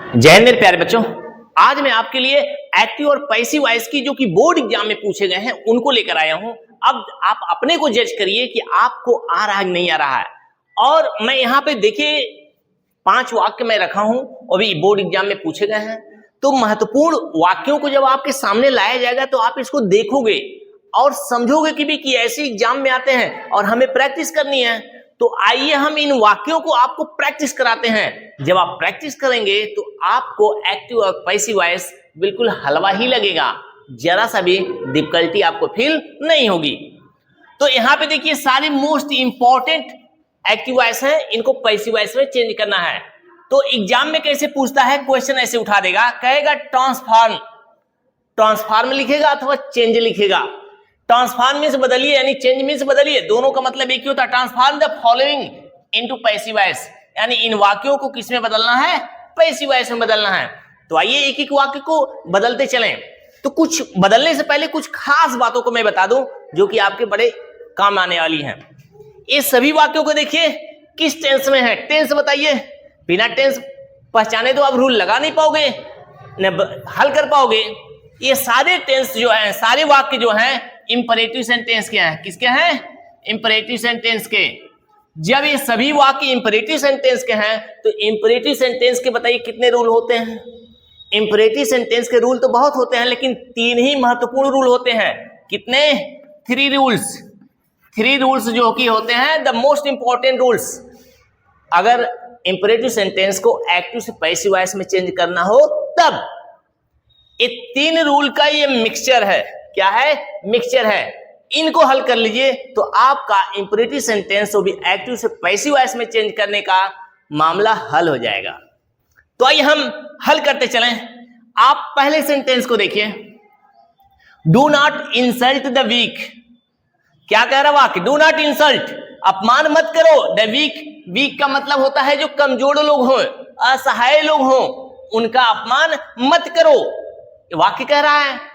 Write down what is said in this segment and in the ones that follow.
जय हिंद मेरे प्यारे बच्चों। आज मैं आपके लिए एक्टिव और पैसिव वॉइस की जो कि बोर्ड एग्जाम में पूछे गए हैं उनको लेकर आया हूं। अब आप अपने को जज करिए कि आपको आ रहा है नहीं आ रहा है। और मैं यहाँ पे देखिए 5 वाक्य मैं रखा हूं और भी बोर्ड एग्जाम में पूछे गए हैं। तो महत्वपूर्ण वाक्यों को जब आपके सामने लाया जाएगा तो आप इसको देखोगे और समझोगे कि ऐसे एग्जाम में आते हैं और हमें प्रैक्टिस करनी है। तो आइए हम इन वाक्यों को आपको प्रैक्टिस कराते हैं। जब आप प्रैक्टिस करेंगे तो आपको एक्टिव और पैसिव वॉइस बिल्कुल हलवा ही लगेगा, जरा सा भी डिफिकल्टी आपको फील नहीं होगी। तो यहाँ पे देखिए सारे मोस्ट इंपॉर्टेंट एक्टिव वॉइस है, इनको पैसिव वॉइस में चेंज करना है। तो एग्जाम में कैसे पूछता है, क्वेश्चन ऐसे उठा देगा, कहेगा ट्रांसफॉर्म, ट्रांसफॉर्म लिखेगा अथवा चेंज लिखेगा। ट्रांसफॉर्म मींस बदलिए यानी चेंज मींस बदलिए, दोनों का मतलब एक ही होता है। Transform the following into passive voice, यानी इन वाक्यों को किस में बदलना है, पैसिव वॉइस में बदलना है। तो आइए एक एक वाक्य को बदलते चलें। तो कुछ बदलने से पहले कुछ खास बातों को मैं बता दूं जो कि आपके बड़े काम आने वाली हैं। ये सभी वाक्यों को देखिए किस टेंस में है, टेंस बताइए। बिना टेंस पहचाने तो आप रूल लगा नहीं पाओगे, न हल कर पाओगे। ये सारे टेंस जो हैं, सारे वाक्य जो हैं इंपरेटिव सेंटेंस के हैं। किसके हैं? इंपरेटिव सेंटेंस के। जब ये सभी वाक्य इंपरेटिव सेंटेंस के हैं तो इंपरेटिव सेंटेंस के बताइए कितने रूल होते हैं? इंपरेटिव सेंटेंस के रूल तो बहुत होते हैं, लेकिन 3 ही महत्वपूर्ण रूल होते हैं। कितने? 3 रूल्स। 3 रूल्स जो कि होते हैं द मोस्ट इंपॉर्टेंट रूल्स। अगर इंपरेटिव सेंटेंस को एक्टिव से पैसिव वॉइस में चेंज करना हो तब ये 3 रूल का ये मिक्सचर है। क्या है? मिक्सचर है। इनको हल कर लीजिए तो आपका इंपरेटिव सेंटेंस को भी एक्टिव से पैसिव वॉइस में चेंज करने का मामला हल हो जाएगा। तो आइए हम हल करते चलें। आप पहले सेंटेंस को देखिए, do not insult the weak. क्या कह रहा वाक्य? डू नॉट इंसल्ट, अपमान मत करो द वीक। वीक का मतलब होता है जो कमजोर लोग हों, असहाय लोग हों, उनका अपमान मत करो, वाक्य कह रहा है।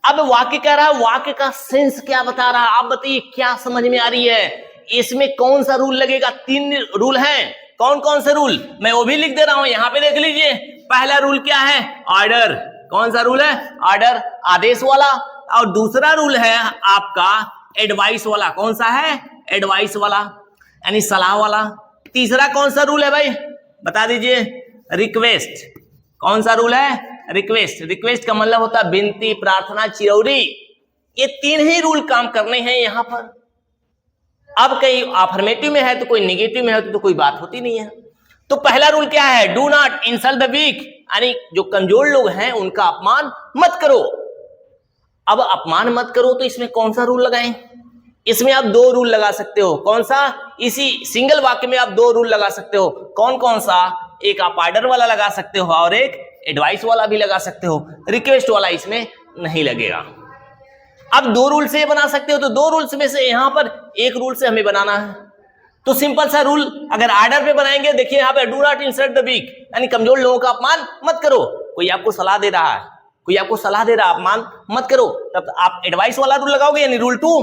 अब वाक्य कह रहा है, वाक्य का सेंस क्या बता रहा है, आप बताइए क्या समझ में आ रही है? इसमें कौन सा रूल लगेगा? 3 रूल हैं। कौन कौन से रूल? मैं वो भी लिख दे रहा हूं, यहां पे देख लीजिए। पहला रूल क्या है? ऑर्डर। कौन सा रूल है? ऑर्डर, आदेश वाला। और दूसरा रूल है आपका एडवाइस वाला। कौन सा है? एडवाइस वाला, यानी सलाह वाला। तीसरा कौन सा रूल है भाई, बता दीजिए? रिक्वेस्ट। कौन सा रूल है? रिक्वेस्ट। रिक्वेस्ट का मतलब होता है विनती, प्रार्थना, चिरौरी। ये 3 ही रूल काम करने हैं यहां पर। अब कहीं अफर्मेटिव में है तो कोई निगेटिव में है तो कोई बात होती नहीं है। तो पहला रूल क्या है? Do not insult the weak, यानी जो कमजोर लोग हैं उनका अपमान मत करो। अब अपमान मत करो तो इसमें कौन सा रूल लगाएं? इसमें आप 2 रूल लगा सकते हो। कौन सा? इसी सिंगल वाक्य में आप 2 रूल लगा सकते हो। कौन कौन सा? एक आप ऑर्डर वाला लगा सकते हो और एक एडवाइस वाला भी लगा सकते हो। रिक्वेस्ट वाला इसमें नहीं लगेगा। अब 2 रूल से बना सकते हो, तो 2 रूल्स में से यहां पर एक रूल से हमें बनाना है। तो सिंपल सा रूल अगर ऑर्डर पे बनाएंगे, देखिए यहां पे do not insult the weak, यानी कमजोर लोगों का अपमान मत करो। कोई आपको सलाह दे रहा है, कोई आपको सलाह दे रहा है अपमान मत करो, तब आप एडवाइस वाला रूल लगाओगे, यानी रूल 2।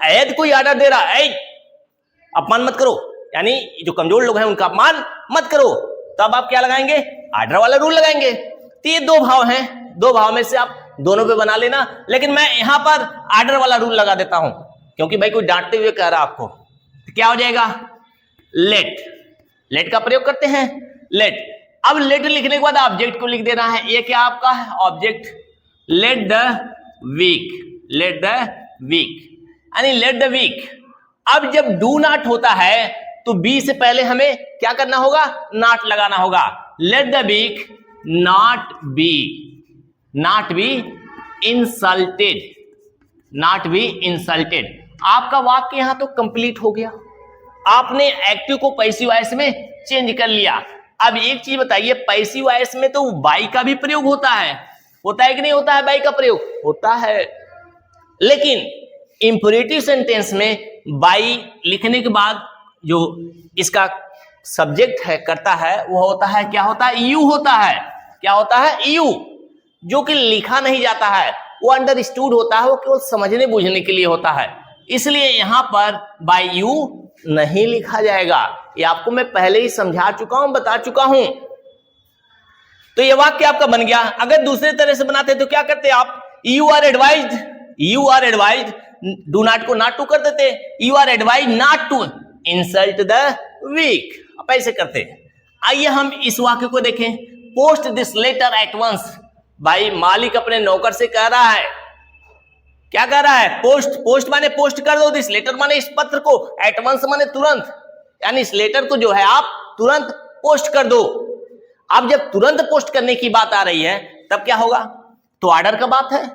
यदि कोई ऑर्डर दे रहा है अपमान मत करो, यानी जो कमजोर लोग हैं उनका अपमान मत करो, तब आप क्या लगाएंगे? ऑर्डर वाला रूल लगाएंगे। तो ये 2 भाव हैं, 2 भाव में से आप दोनों पे बना लेना। लेकिन मैं यहां पर ऑर्डर वाला रूल लगा देता हूं क्योंकि भाई कोई डांटते हुए कह रहा आपको। तो क्या हो जाएगा? लेट। लेट का प्रयोग करते हैं, लेट। अब लेट लिखने के बाद ऑब्जेक्ट को लिख देना है। ये क्या आपका है? Object. Let the weak, let the weak, यानी लेट द वीक। अब जब डू नॉट होता है तो बी से पहले हमें क्या करना होगा? नॉट लगाना होगा। Let the weak not be, not be insulted, not be insulted. आपका वाक्य यहां तो कंप्लीट हो गया। आपने एक्टिव को पैसिव वॉइस में चेंज कर लिया। अब एक चीज बताइए, पैसिव वॉइस में तो बाई का भी प्रयोग होता है कि नहीं होता है? बाई का प्रयोग होता है, लेकिन इंपरेटिव सेंटेंस में बाई लिखने के बाद जो इसका सब्जेक्ट है, करता है, वो होता है, क्या होता है? यू होता है। क्या होता है? यू, जो कि लिखा नहीं जाता है, वो अंडरस्टूड होता है, वो केवल समझने बूझने के लिए होता है। इसलिए यहां पर बाय यू नहीं लिखा जाएगा। ये आपको मैं पहले ही समझा चुका हूं, बता चुका हूं। तो ये वाक्य आपका बन गया। अगर दूसरे तरह से बनाते तो क्या करते आप, you are advised, do not को नॉट टू कर देते, you are advised not to insult the weak, आप ऐसे करते। आइए हम इस वाक्य को देखें, post this letter at once. भाई मालिक अपने नौकर से कह रहा है, क्या कह रहा है, पोस्ट माने पोस्ट कर दो, दिस लेटर माने इस पत्र को, एट वंस माने तुरंत, यानी इस लेटर को जो है आप तुरंत पोस्ट कर दो। अब जब तुरंत पोस्ट करने की बात आ रही है तब क्या होगा, तो ऑर्डर का बात है,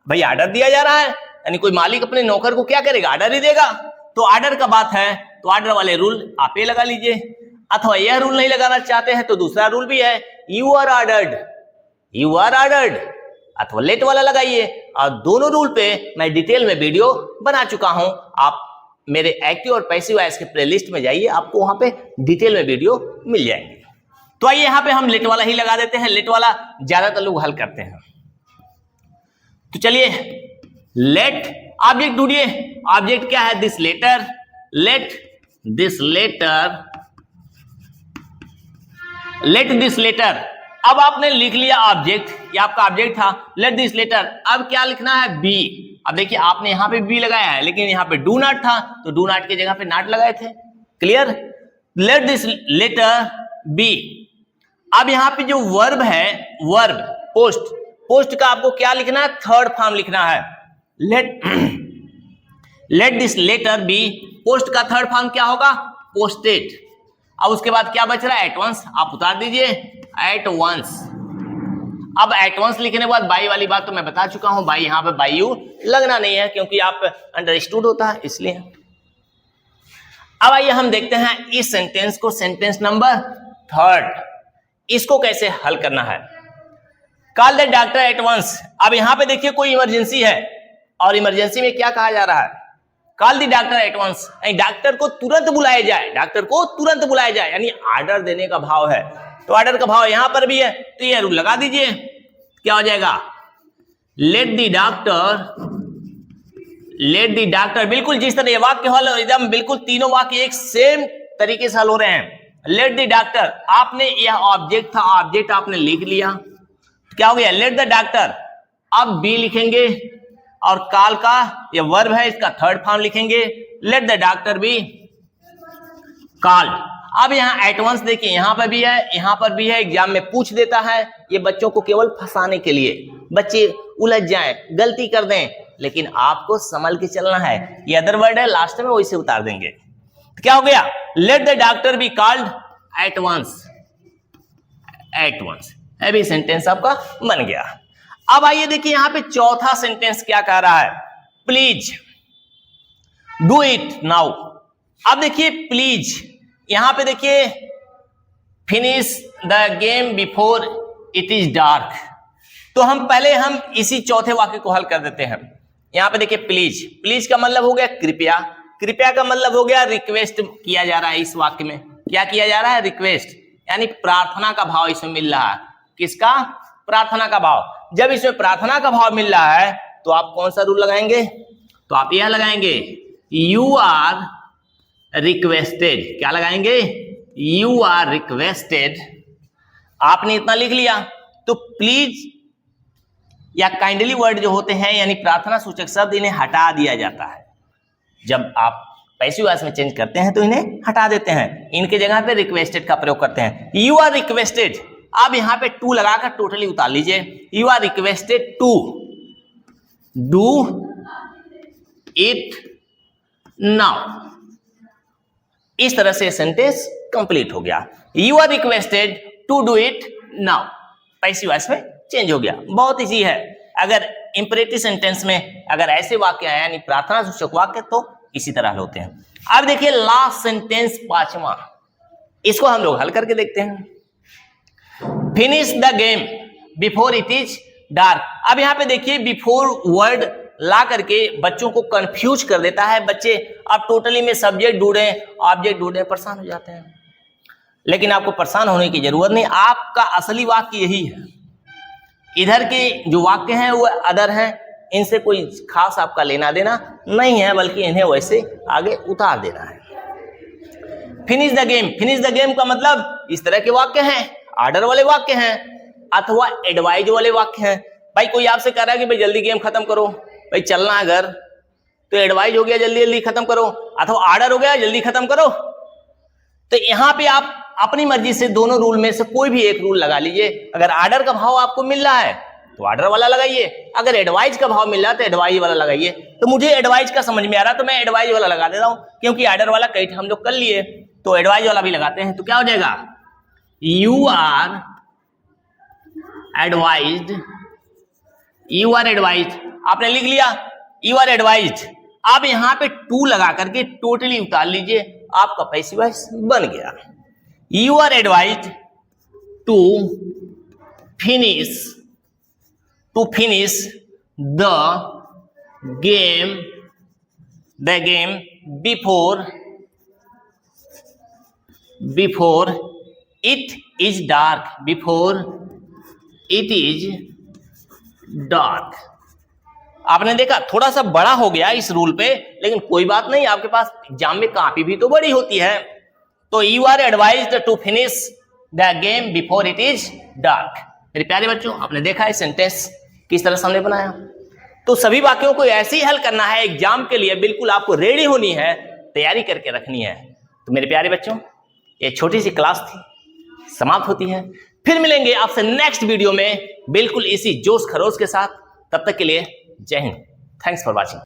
भाई ऑर्डर दिया जा रहा है, यानी कोई मालिक अपने नौकर को क्या करेगा, ऑर्डर ही देगा। तो ऑर्डर का बात है तो ऑर्डर वाले रूल आप ये लगा लीजिए, अथवा यह रूल नहीं लगाना चाहते हैं तो दूसरा रूल भी है, यू आर ऑर्डर्ड, अथवा लेट वाला लगाइए। और दोनों रूल पे मैं डिटेल में वीडियो बना चुका हूं, आप मेरे एक्टिव और पैसिव वॉइस के प्लेलिस्ट में जाइए, आपको वहां पे डिटेल में वीडियो मिल जाएंगे। तो आइए यहां पे हम लेट वाला ही लगा देते हैं, लेट वाला ज्यादातर लोग हल करते हैं। तो चलिए लेट ऑब्जेक्ट ढूंढिए, ऑब्जेक्ट क्या है, this letter, let this letter. अब आपने लिख लिया ऑब्जेक्ट, ये आपका ऑब्जेक्ट था, लेट दिस लेटर। अब क्या लिखना है, बी। अब देखिए आपने यहां पे बी लगाया है, लेकिन यहां पे डू नॉट था तो डू नॉट की जगह पे नॉट लगाए थे, clear. Let this letter be. अब यहां पे जो वर्ब है, वर्ब पोस्ट का आपको क्या लिखना है, थर्ड फॉर्म लिखना है, let this letter be. Post का थर्ड फॉर्म क्या होगा, पोस्टेड। अब उसके बाद क्या बच रहा है, एट वंस, आप उतार दीजिए एट वंस। अब एट वंस लिखने के बाद बाई वाली बात तो मैं बता चुका हूं, बाई यहां पे बाई यू लगना नहीं है क्योंकि आप अंडरस्टूड होता है इसलिए। अब आइए हम देखते हैं इस सेंटेंस को, सेंटेंस नंबर 3, इसको कैसे हल करना है। Call the doctor at once. अब यहां पे देखिए कोई इमरजेंसी है, और इमरजेंसी में क्या कहा जा रहा है, call the doctor at once, doctor को तुरंत बुलाया जाए, यानी ऑर्डर देने का भाव है। तो ऑर्डर का भाव यहां पर भी है, तो ये रूल लगा दीजिए, क्या हो जाएगा, लेट द डॉक्टर। बिल्कुल जिस तरह ये वाक्य हल, एकदम बिल्कुल तीनों वाक्य एक सेम तरीके से हल हो रहे हैं। लेट द डॉक्टर, आपने यह ऑब्जेक्ट था, ऑब्जेक्ट आपने लिख लिया, क्या हो गया, लेट द डॉक्टर। अब बी लिखेंगे और कॉल का ये वर्ब है, इसका थर्ड फॉर्म लिखेंगे, late the doctor be called. अब यहाँ एट वंस देखिए, यहां पर भी है, यहां पर भी है, एग्जाम में पूछ देता है, ये बच्चों को केवल फंसाने के लिए, बच्चे उलझ जाएं, गलती कर दें, लेकिन आपको संभल के चलना है। ये अदर वर्ड है, लास्ट में वैसे उतार देंगे। तो क्या हो गया, let the doctor be called at once, अभी सेंटेंस आपका बन गया। अब आइए देखिए यहां पे चौथा सेंटेंस क्या कह रहा है, प्लीज डू इट नाउ। अब देखिए प्लीज, यहां पे देखिए finish the game before it is dark. तो हम इसी चौथे वाक्य को हल कर देते हैं। यहां पे देखिए प्लीज का मतलब हो गया कृपया का मतलब हो गया रिक्वेस्ट किया जा रहा है। इस वाक्य में क्या किया जा रहा है, रिक्वेस्ट, यानी प्रार्थना का भाव इसमें मिल रहा है। किसका, प्रार्थना का भाव। जब इसमें प्रार्थना का भाव मिल रहा है तो आप कौन सा रूल लगाएंगे, तो आप यह लगाएंगे, यू आर रिक्वेस्टेड। क्या लगाएंगे, यू आर रिक्वेस्टेड। आपने इतना लिख लिया तो प्लीज या काइंडली वर्ड जो होते हैं, यानी प्रार्थना सूचक शब्द, इन्हें हटा दिया जाता है। जब आप पैसिव वॉइस में चेंज करते हैं तो इन्हें हटा देते हैं, इनके जगह पे रिक्वेस्टेड का प्रयोग करते हैं। यू आर रिक्वेस्टेड, आप यहां पे टू लगाकर टोटली उतार लीजिए, you are requested to do it now. इस तरह से सेंटेंस कंप्लीट हो गया, you are requested to do it now, passive voice में चेंज हो गया। बहुत इजी है। अगर इंपरेटिव सेंटेंस में अगर ऐसे वाक्य आए, यानी प्रार्थना सूचक वाक्य, तो इसी तरह होते हैं। अब देखिए लास्ट सेंटेंस, पांचवा, इसको हम लोग हल करके देखते हैं। Finish the game before it is dark. अब यहां पे देखिए बिफोर वर्ड ला करके बच्चों को कंफ्यूज कर देता है। बच्चे अब टोटली में सब्जेक्ट ढूंढे, ऑब्जेक्ट ढूंढे, परेशान हो जाते हैं। लेकिन आपको परेशान होने की जरूरत नहीं, आपका असली वाक्य यही है। इधर के जो वाक्य हैं वो अदर हैं, इनसे कोई खास आपका लेना देना नहीं है, बल्कि इन्हें वैसे आगे उतार देना है। Finish the game, finish the game का मतलब इस तरह के वाक्य हैं, ऑर्डर वाले वाक्य हैं। अथवा एडवाइज वाले वाक्य हैं। भाई कोई आपसे कह रहा है कि भाई जल्दी गेम खत्म करो, भाई चलना है घर, तो एडवाइज हो गया जल्दी जल्दी खत्म करो, अथवा ऑर्डर हो गया जल्दी खत्म करो। तो यहां पे आप अपनी मर्जी से दोनों रूल में से कोई भी एक रूल लगा लीजिए। अगर ऑर्डर का भाव आपको मिल रहा है तो ऑर्डर वाला लगाइए, अगर एडवाइज का भाव मिल रहा है तो एडवाइज वाला लगाइए। तो मुझे एडवाइज का समझ में आ रहा है तो मैं एडवाइज वाला लगा दे रहा हूं, क्योंकि ऑर्डर वाला कई हम लोग कर लिए, तो एडवाइज वाला भी लगाते हैं। तो क्या हो जाएगा, you are advised, you are advised, आपने लिख लिया यू आर एडवाइज्ड। अब यहां पे टू लगा करके टोटली उतार लीजिए, आपका पैसिव वॉइस बन गया। You are advised to finish the game before it is dark. आपने देखा थोड़ा सा बड़ा हो गया इस रूल पे, लेकिन कोई बात नहीं, आपके पास एग्जाम में कॉपी भी तो बड़ी होती है। तो you are advised to finish the game before it is dark. मेरे प्यारे बच्चों, आपने देखा है सेंटेंस किस तरह से हमने बनाया। तो सभी वाक्यों को ऐसे ही हल करना है एग्जाम के लिए, बिल्कुल आपको रेडी होनी है, तैयारी करके रखनी है। तो मेरे प्यारे बच्चों, ये छोटी सी क्लास थी, समाप्त होती है। फिर मिलेंगे आपसे नेक्स्ट वीडियो में बिल्कुल इसी जोश खरोश के साथ। तब तक के लिए जय हिंद, थैंक्स फॉर वॉचिंग।